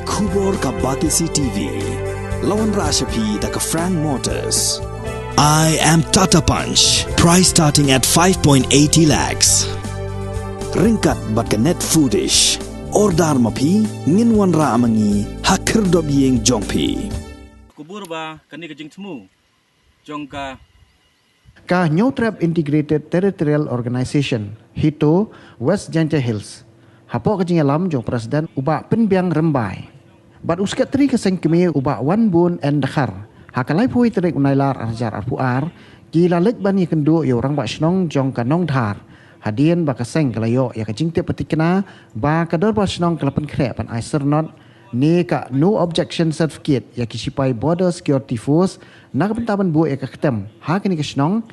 Kubor ka Batisi TV. Lawan Rashapi da ka Frank Motors. I am Tata Punch. Price starting at 5.80 lakhs. Ringkat bat ka net foodish. Ordar mapi nginwan ra amangi hakir dobyeng jongpi. Kubur ba kani ka jing temu. Jongka ka New Trap Integrated Territorial Organization hito West Janja Hills. Hapo ka jing alam jong presiden uba penbiang rembai. Bat uskat tri keseng kemi uba wan bun en dakhar. Hakalai pui terik unailar arjar arpuar. Gila lek bani kendu yo orang bak senong jong ka nong dhar. Hadien ba keseng kalayo ya ka jing te petikna ba kador ba senong kalapan krek pan aiser not ni ka no objection certificate ya kisipai border security force nak pentaban bu ya ka ketem ha kini ka senong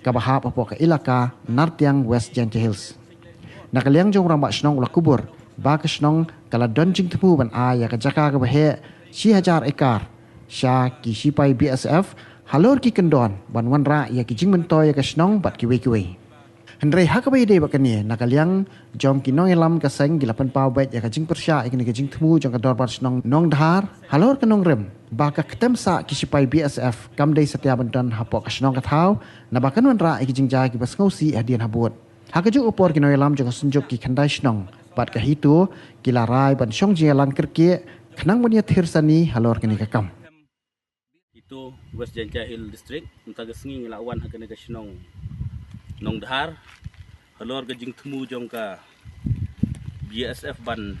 ka bahap apo ka ilaka Nartiang West Janja Hills. Nakaliang jong orang bak senong ulah kubur. Ba kesnong kala donjing temu ban ya ka jaka ka bahe 1000 ekar sya ki sipai BSF halor ki kendon ban wan ra ya ki jing mentoy ka snong bat ki we hendrei ha ka bai de bakani nakaliang jom ki nong elam ka seng gilapan pau bet ya ka jing persya ikni ka jing temu jong ka dor bat snong nong dhar halor ka nong rem ba ka ketem sa ki sipai BSF kam dei setia bantan hapok ka snong ka thau na bakan wan ra ki jing ja ki bas ngausi hadian habut ha ka ju upor ki nong elam jong sunjuk ki khandai snong bat ka hitu kilarai ban syong jelang kerke kenang bania thirsani halor kini kakam itu West Janja Hill District untaga sengi ngelawan hakane ka senong nong dhar halor ka jing temu jongka BSF ban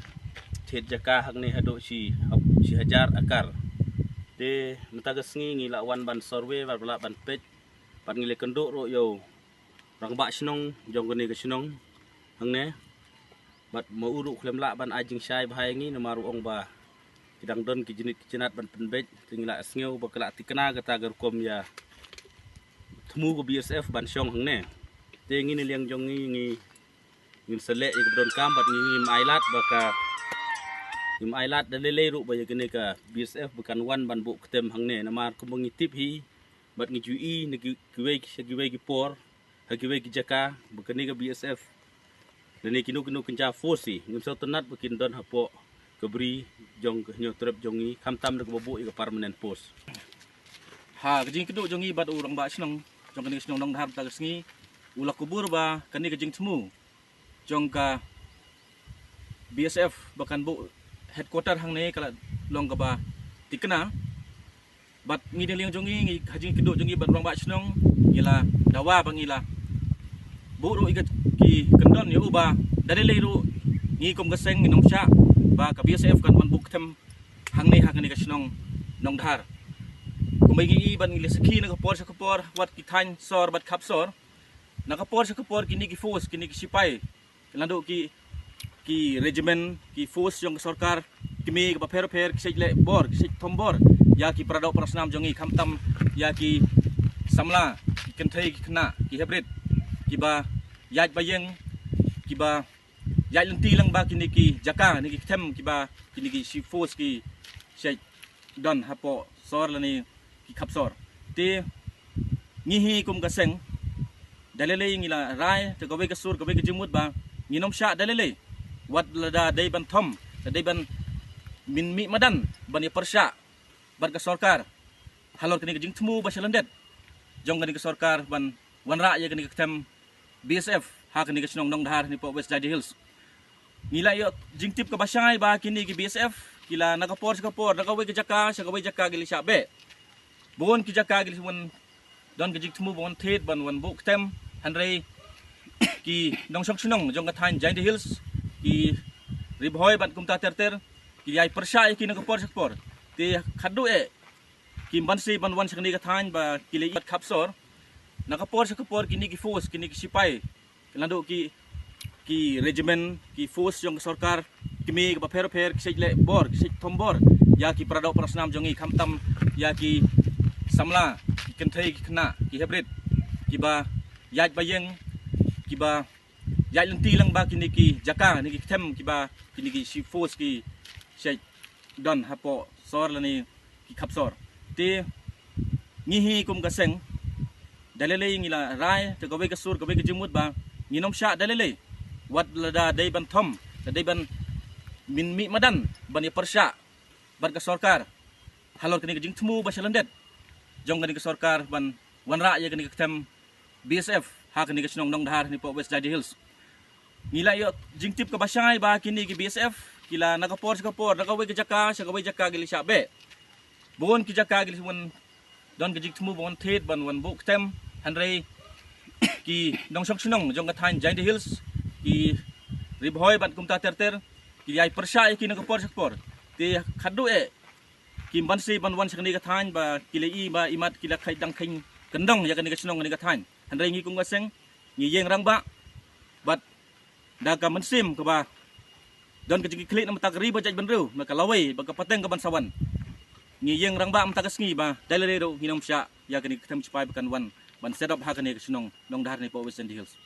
thet jaka hakne hado si hajar akar de untaga sengi ngelawan ban survey ban pej ban ngile kenduk ro yo rang bak senong jong ka senong hangne bat mau uruk klem la ban ajing syai bahai ngi namaru ong ba kidang don ki jenit jenat ban penbej tingla sngew ba kala tikna kata garkom ya temu ko BSF ban syong hangne te ngi liang jong ngi selek ik don kam bat ngi mailat baka mailat dalele ru ba yakene ka BSF bukan wan ban bu ketem hangne namar ko ngi tip hi bat ngi jui ni giwe ki por ha giwe ki jaka bukan ka BSF Lani kinu kenca fosi ngim so tenat bikin don hapo kebri jong nyo trap jongi kamtam nak bobo ika permanent post. Ha kejing kedu jongi bad urang ba senong jong kani senong nong dhar ta sengi ulah kubur ba kani kejing temu jong ka BSF bahkan bu headquarter hang ne kala long ka ba tikna bat ngi liang jongi ngi kejing kedu jongi bad urang ba senong gila dawa bangila buru ikat ki kendon yo ba dari leiru ngi kom gaseng nong sya ba ka BSF kan man buktem hang ne ka senong nong dhar kumbai gi ban ngi seki na kapor sa kapor wat ki than sor bat khap sor na kapor sa kapor kini ki force kini ki sipai lando ki regiment ki force jong sarkar kimi ba pher ki sejle bor ki sej tombor ya ki pradau prasnam jongi khamtam ya ki samla ki kenthai ki khna ki hybrid kiba yaj bayeng kiba yaj lenti lang ba kini ki jaka ni ki tem kiba kini ki si force ki shay don hapo sor lani ki khapsor te ngihi kum kaseng dalele ngila rai te gobe kasur gobe jimut ba nginom sya dalele wat lada dai ban thom dai ban min mi madan ban ya persya ban ka sarkar halor kini jing temu ba shalandet jong kini ka sarkar ban wanra ya kini ka tem BSF ha kini ka senong nong dhar ni po West Janja Hills ngila yo jingtip ka basyay ba kini ki BSF kila nakapor nakawe ka jaka gili syabe buon ki jaka gili sumun don ka jingtemu buon thet ban wan bu tem hanrei ki nong sok senong jong ka than Janja Hills ki ribhoy ban kumta terter ki ai persya ki nakapor te khadu ki bansi ban wan sakni ka than ba kili khapsor nakapor kini ki force kini ki sipai lando ki regiment ki force jong sarkar kimi ba pher ki sejle bor ki sej tombor ya ki pradau prasnam jongi khamtam ya ki samla ki kenthai ki khna ki hybrid kiba yaj bayeng kiba yaj lenti lang ba kini ki jaka ni ki tem kiba kini ki si force ki sej don hapo sor lani ki khapsor te ngihi kum kaseng dalele ngila rai te gobe kasur gobe jimut ba nginom sya dalele wat lada dai ban thom dai ban min mi madan ban ya persya bat ka sarkar halor kini jing temu ba shalandet jong kini ka sarkar ban wanra ya kini ketem BSF ha kini ka sinong nong dahar ni po West Jaya Hills ngila yo jing tip ka basyay ba kini ki BSF kila nakapor nakawi ka jaka gili syabe buon ki jaka gili mun don ka jing temu buon tet ban wan bu ketem hanrei ki nong sok sinong jong ka than Jaya Hills ki ribhoy ban kumta terter ki ai persya ki nakapor ti khadu ki bansi banwan sakni ka than ba kilei ba imat kila khai dang khain kendong ya kani ka sinong kani ka than handai ngi kung waseng ngi yeng rang ba bat da ka mensim ka ba don ka jigi klik na mata riba jaj banru na ka lawai ba ka pateng ka bansawan ngi yeng rang ba mata ka sngi ba dalere ro hinom sya ya kani ka tam chipai kan wan ban set up ha kani ka sinong nong dahar ni po West Jaya Hills.